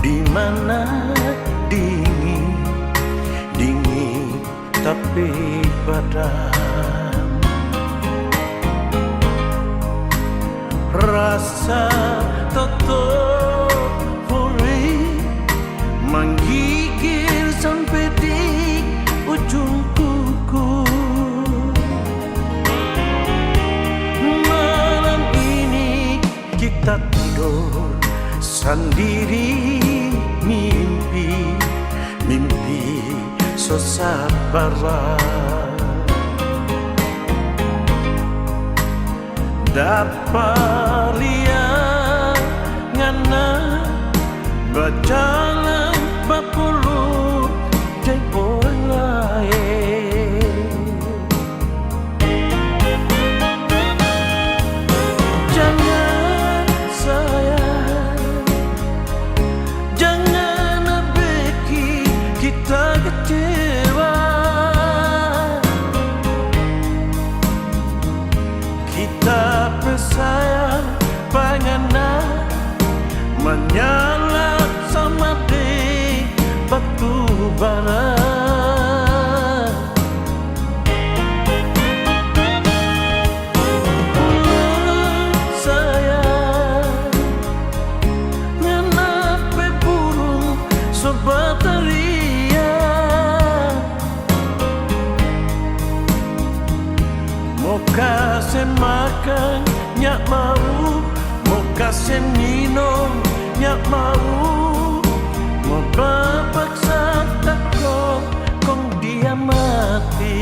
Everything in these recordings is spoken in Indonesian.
Dimana dingin, dingin tapi padam. Rasa totofuri menggigil sampai di ujung kuku. Malam ini kita tidur sendiri, mimpi, mimpi sasabaran. Dapat lihat ngana berjalan berpuluh tempoh lain. Jangan sayang, jangan bikin kita kecewa. Kita bersayang pengenang menyala sama di batu bara. Sayang, kenapa burung sobat mau kasih makan, nyak mau. Mau kasih minum, nyak mau. Mau berpaksa takut, kong dia mati.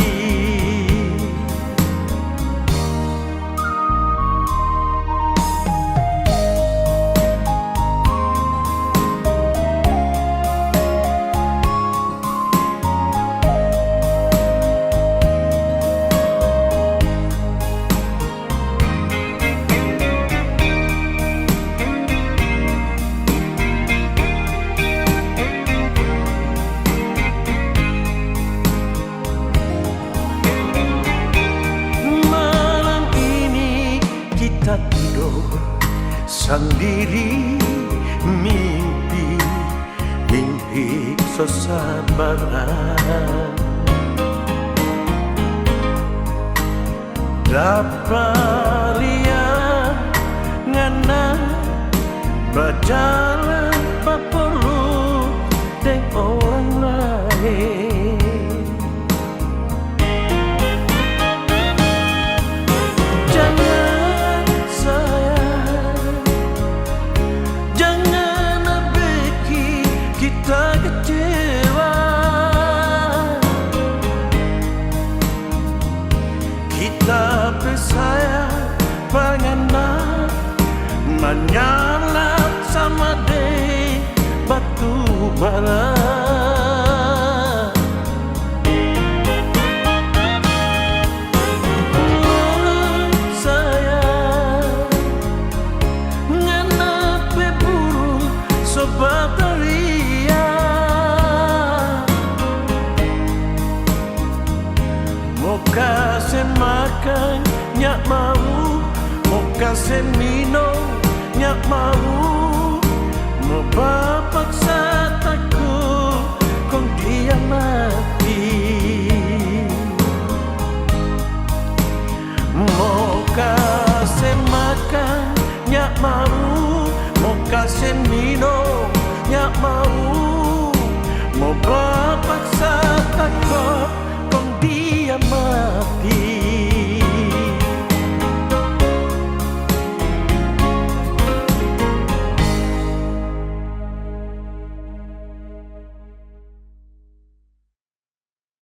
Kita tidur sendiri, mimpi, mimpi sasabaran. Dapat lihat ngana berjalan berpuluh dengan orang lain. Kita kecewa, kita bersayang pengenang menyala sama di batu bara. Sayang, kenapa burung sobat mau kasih makan, nyak mau. Mau kasih minum, nyak mau. Mau berpaksa takut, kong dia mati. Mau kasih makan, nyak mau. Mau kasih minum, nyak mau. Mau berpaksa